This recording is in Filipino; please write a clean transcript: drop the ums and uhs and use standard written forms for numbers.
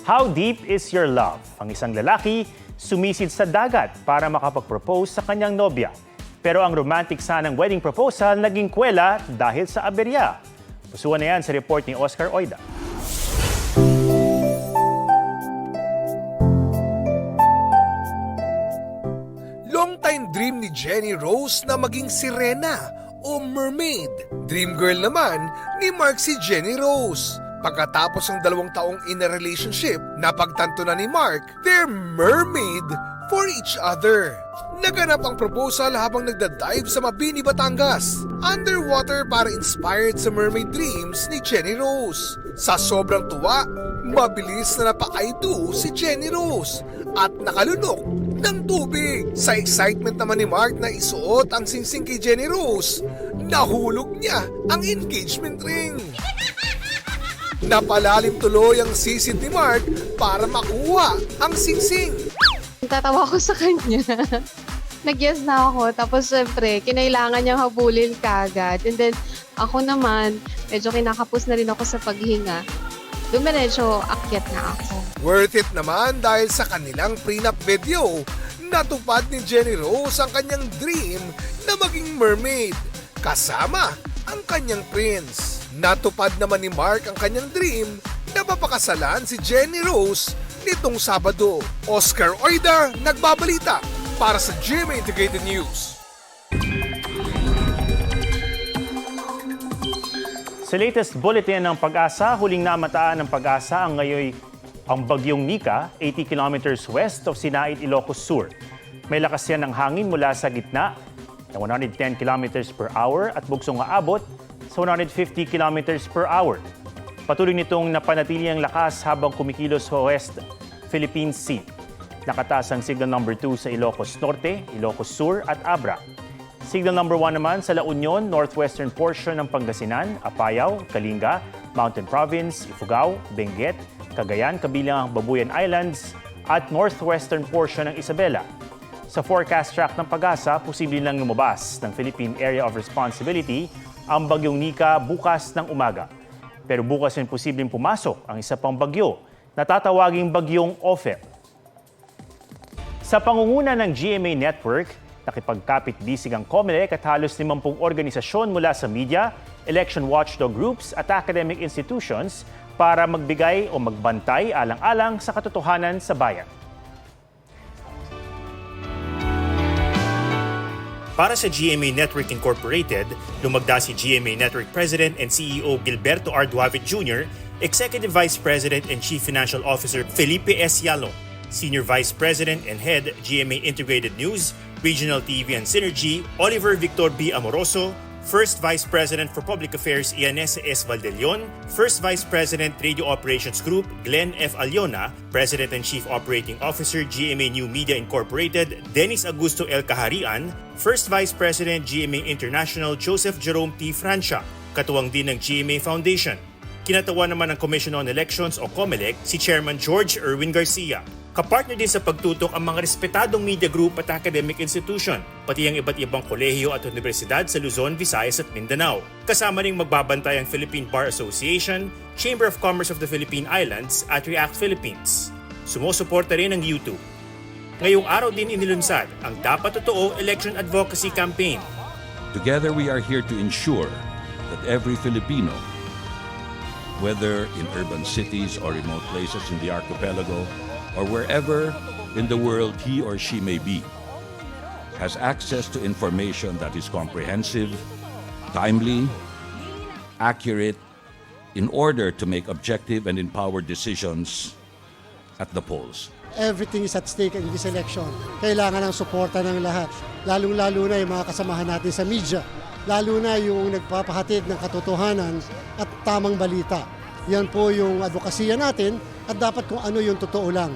How deep is your love? Ang isang lalaki sumisid sa dagat para makapag-propose sa kanyang nobya. Pero ang romantic sanang wedding proposal naging kwela dahil sa aberya. Pusuan na yan sa report ni Oscar Oida. Long-time dream ni Jenny Rose na maging sirena o mermaid. Dream girl naman ni Mark si Jenny Rose. Pagkatapos ng 2 taong in a relationship, napagtanto na ni Mark, they're mermaid for each other. Naganap ang proposal habang nagda-dive sa Mabini, Batangas. Underwater para inspired sa mermaid dreams ni Jenny Rose. Sa sobrang tuwa, mabilis na napa-I do si Jenny Rose at nakalunok ng tubig. Sa excitement naman ni Mark na isuot ang singsing kay Jenny Rose, nahulog niya ang engagement ring. Napalalim tuloy ang sisid ni Mark para makuha ang singsing. Tatawa ko sa kanya. Nag-yes na ako. Tapos syempre, kinailangan niyang habulin kagad. And then, ako naman, medyo kinakapos na rin ako sa paghinga. Dumiretso, akyat na ako. Worth it naman dahil sa kanilang prenup video, natupad ni Jenny Rose ang kanyang dream na maging mermaid, kasama ang kanyang prince. Natupad naman ni Mark ang kanyang dream na mapakasalan si Jenny Rose nitong Sabado. Oscar Oida, nagbabalita para sa GMA Integrated News. Sa latest bulletin ng Pag-asa, huling namataan ng Pag-asa ang ngayon ang bagyong Nika, 80 kilometers west of Sinait, Ilocos Sur. May lakas yan ng hangin mula sa gitna na 110 kilometers per hour at buksong aabot sa 150 kilometers per hour. Patuloy nitong napanatili ang lakas habang kumikilos sa West Philippine Sea. Nakataas ang signal number 2 sa Ilocos Norte, Ilocos Sur at Abra. Signal number 1 naman sa La Union, northwestern portion ng Pangasinan, Apayao, Kalinga, Mountain Province, Ifugao, Benguet, Cagayan, kabilang ang Babuyan Islands at northwestern portion ng Isabela. Sa forecast track ng Pag-asa, posible lang lumabas ng Philippine Area of Responsibility ang bagyong Nika bukas ng umaga. Pero bukas rin posibleng pumasok ang isa pang bagyo na tatawaging bagyong Ophel. Sa pangunguna ng GMA Network, nakipagkapit-bisig ang COMELEC at halos 50 organisasyon mula sa media, election watchdog groups at academic institutions para magbigay o magbantay alang-alang sa katotohanan sa bayan. Para sa GMA Network Incorporated, lumagda si GMA Network President and CEO Gilberto R. Duavit Jr., Executive Vice President and Chief Financial Officer Felipe S. Yalong, Senior Vice President and Head GMA Integrated News, Regional TV and Synergy, Oliver Victor B. Amoroso, First Vice President for Public Affairs Ianesa S. Valdelion, First Vice President Radio Operations Group Glenn F. Aliona, President and Chief Operating Officer GMA New Media Incorporated Dennis Augusto L. Kaharian, First Vice President GMA International Joseph Jerome T. Francia, katuwang din ng GMA Foundation. Kinatawa naman ng Commission on Elections o COMELEC si Chairman George Erwin Garcia. Kapartner din sa pagtutok ang mga respetadong media group at academic institution, pati ang iba't ibang kolehiyo at universidad sa Luzon, Visayas at Mindanao. Kasama ring magbabantay ang Philippine Bar Association, Chamber of Commerce of the Philippine Islands at React Philippines. Sumusuporta rin ang YouTube. Ngayong araw din inilunsad ang Dapat Totoo Election Advocacy Campaign. Together we are here to ensure that every Filipino, whether in urban cities or remote places in the archipelago, or wherever in the world he or she may be, has access to information that is comprehensive, timely, accurate, in order to make objective and empowered decisions at the polls. Everything is at stake in this election. Kailangan ng suporta ng lahat, lalong-lalo na yung mga kasamahan natin sa media, lalo na yung nagpapahatid ng katotohanan at tamang balita. Yan po yung advokasya natin at dapat kung ano yung totoo lang.